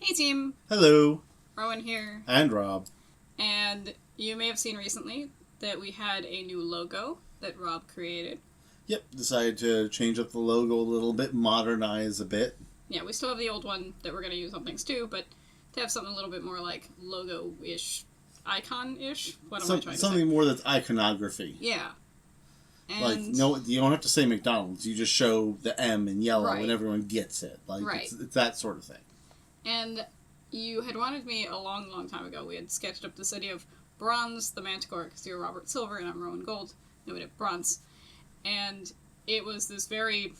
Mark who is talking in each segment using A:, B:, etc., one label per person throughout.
A: Hey team,
B: Hello.
A: Rowan here,
B: And Rob.
A: and you may have seen recently that we had a new logo that Rob created.
B: Yep, decided to change up the logo a little bit, modernize a bit.
A: Yeah, we still have the old one that we're going to use on things too, but to have something a little bit more like logo-ish, icon-ish. What am I trying to say?
B: Something more that's iconography.
A: Yeah. And
B: Like, no, you don't have to say McDonald's. You just show the M in yellow
A: Right.
B: and everyone gets it. Like,
A: Right.
B: it's that sort of thing.
A: And you had wanted me a long, long time ago. We had sketched up the city of Bronze, the Manticore, because you're Robert Silver and I'm Rowan Gold. No, we did Bronze. And it was this very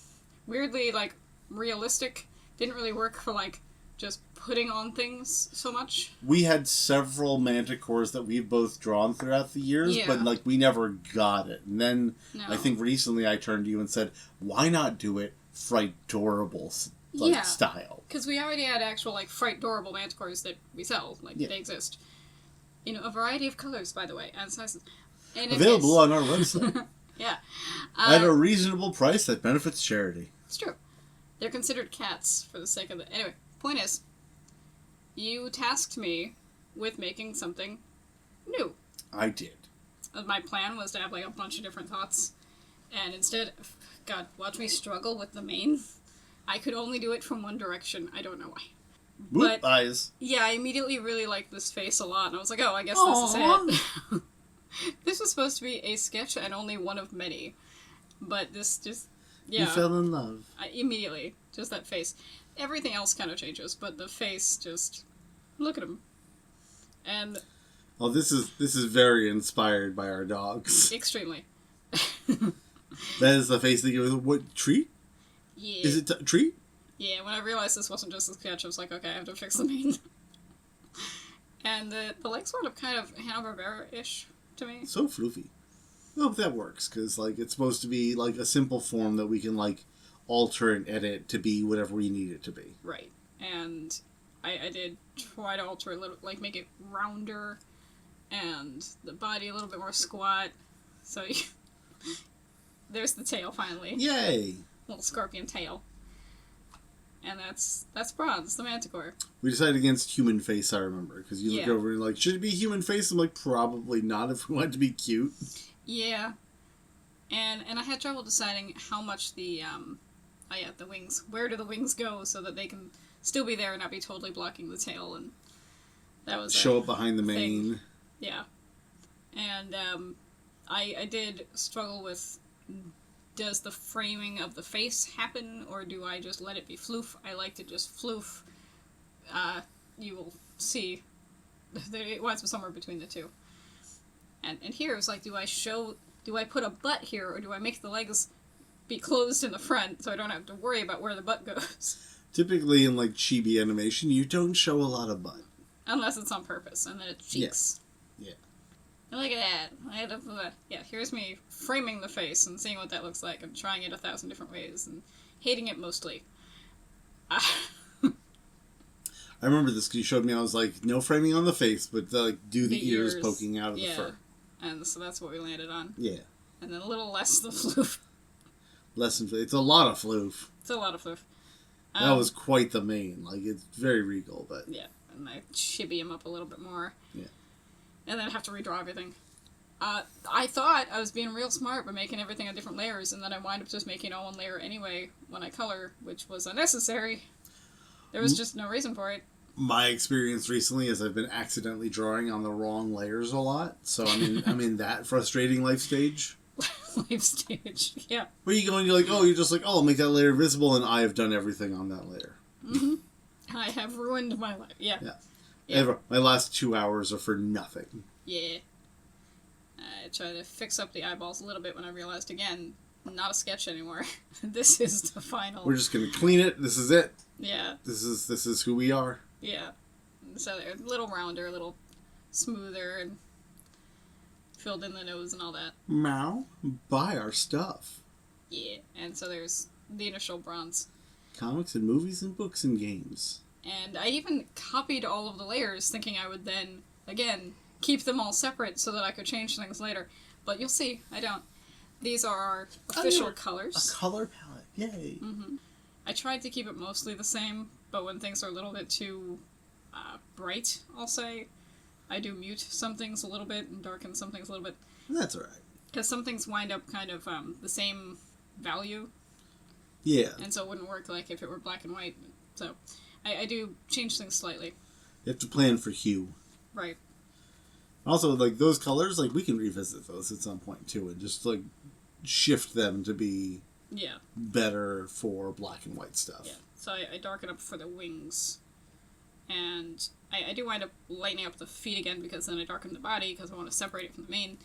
A: weirdly, like, realistic. Didn't really work for, like, just putting on things so much.
B: We had several Manticores that we've both drawn throughout the years,
A: Yeah.
B: but, like, we never got it. And then,
A: No.
B: I think recently I turned to you and said, why not do it Fright-dorable
A: Yeah.
B: style?
A: Because we already had actual, like, Fright-dorable Manticores that we sell. Like,
B: Yeah.
A: they exist. In a variety of colors, by the way, and sizes. And
B: Available on our website.
A: Yeah.
B: At a reasonable price that benefits charity.
A: It's true. They're considered cats for the sake of it. Anyway, point is, you tasked me with making something new.
B: I did.
A: My plan was to have, like, a bunch of different thoughts. And instead, God, watch me struggle with the main. I could only do it from one direction. I don't know why.
B: Whoop,
A: But-
B: eyes.
A: Yeah, I immediately really liked this face a lot, and I was like, oh, I guess
B: Aww.
A: this is it. This was supposed to be a sketch and only one of many. But this just, yeah.
B: You fell in love.
A: Immediately. Just that face. Everything else kind of changes, but the face just, look at him. And
B: Oh, this is very inspired by our dogs.
A: extremely.
B: That is the face that goes, what, treat?
A: Yeah.
B: Is it treat?
A: Yeah, when I realized this wasn't just a sketch, I was like, okay, I have to fix the main. And the legs sort of kind of Hanna-Barbera-ish to me.
B: So floofy. No, but that works, because, like, it's supposed to be, like, a simple form that we can, like, alter and edit to be whatever we need it to be.
A: Right. And I did try to alter it a little, like, make it rounder, and the body a little bit more squat. So, there's the tail, finally.
B: Yay!
A: Little scorpion tail. And that's Bronze, the Manticore.
B: We decided against human face, I remember, because you look
A: Yeah.
B: over and you're like, should it be human face? I'm like, probably not if we want it to be cute.
A: Yeah. And I had trouble deciding how much the wings, where do the wings go so that they can still be there and not be totally blocking the tail, and that was
B: Show up behind the mane.
A: thing. Yeah. And I did struggle with, does the framing of the face happen, or do I just let it be floof? I like to just floof. You will see. It winds up somewhere between the two. And here it was like, do I put a butt here, or do I make the legs be closed in the front so I don't have to worry about where the butt goes?
B: Typically in, like, chibi animation, you don't show a lot of butt.
A: Unless it's on purpose, and then it's cheeks.
B: Yeah.
A: And look at that. Yeah, here's me framing the face and seeing what that looks like and trying it 1,000 different ways and hating it mostly.
B: I remember this because you showed me, I was like, no framing on the face, but, like, do the ears poking out of the fur.
A: And so that's what we landed on.
B: Yeah.
A: And then a little less the floof.
B: It's a lot of floof.
A: It's a lot of floof.
B: That was quite the main. Like, it's very regal, but...
A: Yeah, and I chibi him up a little bit more.
B: Yeah.
A: And then have to redraw everything. I thought I was being real smart by making everything on different layers, and then I wind up just making all one layer anyway when I color, which was unnecessary. There was just no reason for it.
B: My experience recently is I've been accidentally drawing on the wrong layers a lot, so I'm in that frustrating life stage.
A: Life stage, yeah.
B: Where you go and you're like, I'll make that layer visible, and I have done everything on that layer.
A: Mm-hmm. I have ruined my life, yeah.
B: My last 2 hours are for nothing.
A: Yeah. I tried to fix up the eyeballs a little bit when I realized, again, not a sketch anymore. This is the final.
B: We're just gonna clean it. This is it.
A: Yeah.
B: This is who we are.
A: Yeah. So they're a little rounder, a little smoother, and filled in the nose and all that.
B: Meow. Buy our stuff.
A: Yeah. And so there's the initial Bronze.
B: Comics and movies and books and games.
A: And I even copied all of the layers, thinking I would then, again, keep them all separate so that I could change things later. But you'll see, I don't. These are our official colors.
B: A color palette. Yay.
A: Mm-hmm. I tried to keep it mostly the same, but when things are a little bit too bright, I'll say. I do mute some things a little bit and darken some things a little bit.
B: That's alright.
A: Because some things wind up kind of the same value.
B: Yeah.
A: And so it wouldn't work like if it were black and white. So I do change things slightly.
B: You have to plan for hue.
A: Right.
B: Also, like, those colors, like, we can revisit those at some point, too, and just, like, shift them to be better for black and white stuff.
A: Yeah. So I darken up for the wings. And I do wind up lightening up the feet again because then I darken the body because I want to separate it from the mane.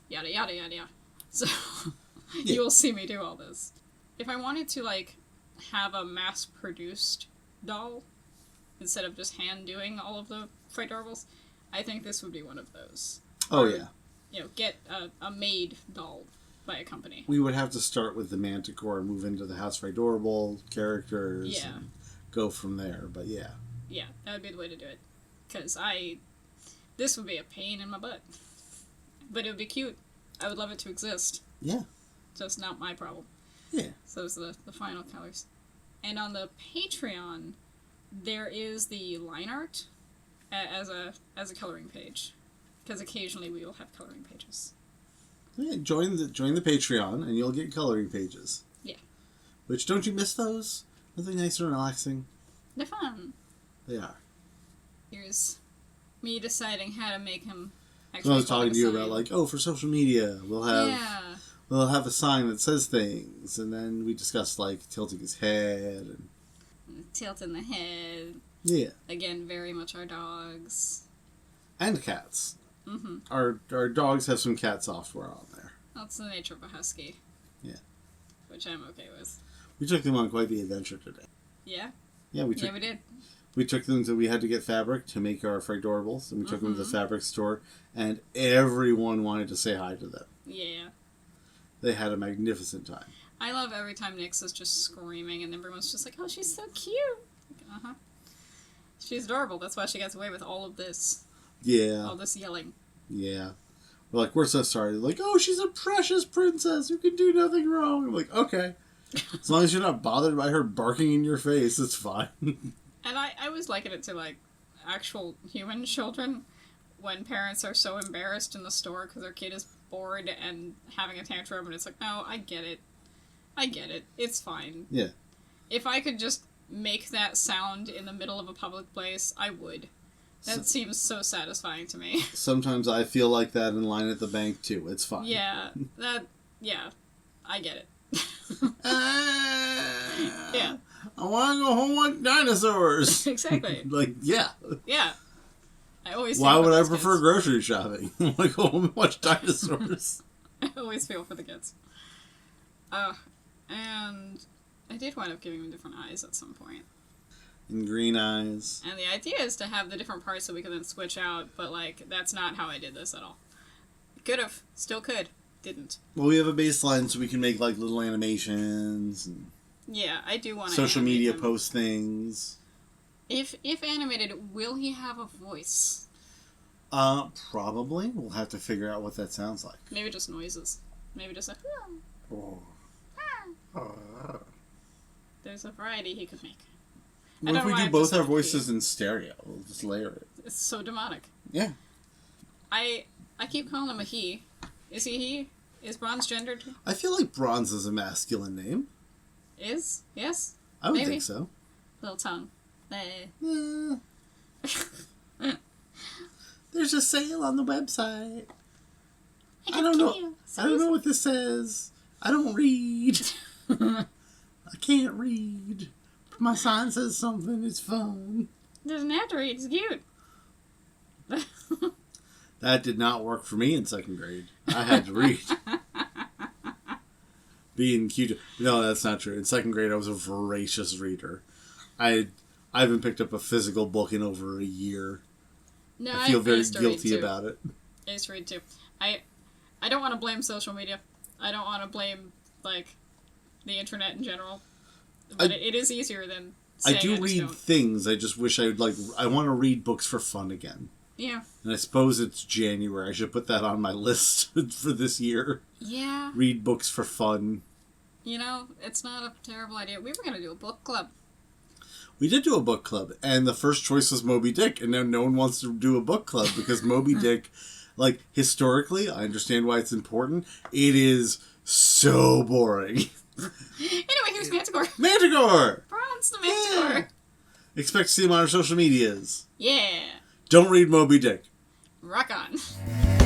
A: Yada, yada, yada, yada. So you will see me do all this. If I wanted to, like, have a mass-produced doll instead of just hand-doing all of the Fright Doorables, I think this would be one of those.
B: Oh,
A: or,
B: yeah.
A: You know, get a made doll by a company.
B: We would have to start with the Manticore and move into the House Fright Doorable characters and go from there, but yeah.
A: Yeah, that would be the way to do it. Because this would be a pain in my butt. But it would be cute. I would love it to exist.
B: Yeah.
A: Just not my problem.
B: Yeah.
A: So those are the final colors. And on the Patreon, there is the line art as a coloring page. Because occasionally we will have coloring pages.
B: Yeah, join the Patreon and you'll get coloring pages.
A: Yeah.
B: Which, don't you miss those? Aren't they nice and relaxing?
A: They're fun.
B: They are.
A: Here's me deciding how to make him
B: So I was talking to you about, like, for social media, we'll have a sign that says things, and then we discussed, like, tilting his head and
A: tilting the head.
B: Yeah.
A: Again, very much our dogs.
B: And cats.
A: Mm-hmm.
B: Our dogs have some cat software on there.
A: That's the nature of a husky.
B: Yeah.
A: Which I'm okay with.
B: We took them on quite the adventure today.
A: Yeah?
B: Yeah, we did. We took them to, we had to get fabric to make our Fright Doorables, and we took them to the fabric store, and everyone wanted to say hi to them.
A: Yeah.
B: They had a magnificent time.
A: I love every time Nyx is just screaming, and everyone's just like, oh, she's so cute. Uh-huh. She's adorable. That's why she gets away with all of this.
B: Yeah.
A: All this yelling.
B: Yeah. We're like, we're so sorry. They're like, oh, she's a precious princess who can do nothing wrong. I'm like, okay. As long as you're not bothered by her barking in your face, it's fine.
A: And I always liken it to, like, actual human children when parents are so embarrassed in the store because their kid is bored and having a tantrum, and it's like, no, I get it. I get it. It's fine.
B: Yeah.
A: If I could just make that sound in the middle of a public place, I would. That seems so satisfying to me.
B: Sometimes I feel like that in line at the bank, too. It's fine.
A: Yeah. I get it. Yeah.
B: I want to go home like dinosaurs.
A: Exactly.
B: Like, yeah.
A: Yeah. I always.
B: Why would I prefer grocery shopping? I want to go home and watch dinosaurs.
A: I always feel for the kids. And I did wind up giving them different eyes at some point.
B: And green eyes.
A: And the idea is to have the different parts so we can then switch out, but, like, that's not how I did this at all. Could have. Still could. Didn't.
B: Well, we have a baseline so we can make, like, little animations and
A: yeah, I do want to
B: social media post things.
A: If animated, will he have a voice?
B: Probably. We'll have to figure out what that sounds like.
A: Maybe just noises. Maybe just a...
B: Oh.
A: There's a variety he could make.
B: What if we do both our voices in stereo? We'll just layer it.
A: It's so demonic.
B: Yeah.
A: I keep calling him a he. Is he he? Is Bronze gendered?
B: I feel like Bronze is a masculine name.
A: Is? Yes?
B: I would
A: Maybe.
B: think so.
A: Little tongue.
B: There's a sale on the website. I don't know. I don't know what this says. I don't read. I can't read. My sign says something. It's fun.
A: Doesn't have to read. It's cute.
B: That did not work for me in second grade. I had to read. Being cute. No, that's not true. In second grade, I was a voracious reader. I haven't picked up a physical book in over a year.
A: No,
B: I feel very
A: used to
B: guilty about it.
A: I used to read too. I don't want to blame social media. I don't want to blame, like, the internet in general. But it is easier than saying
B: I do read things. I just wish I want to read books for fun again.
A: Yeah.
B: And I suppose it's January. I should put that on my list for this year.
A: Yeah.
B: Read books for fun.
A: You know, it's not a terrible idea. We were going to do a book club.
B: We did do a book club, and the first choice was Moby Dick, and now no one wants to do a book club because Moby Dick, like, historically, I understand why it's important. It is so boring.
A: Anyway, here's Manticore.
B: Manticore!
A: Bronze the Manticore.
B: Yeah. Expect to see him on our social medias.
A: Yeah.
B: Don't read Moby Dick.
A: Rock on.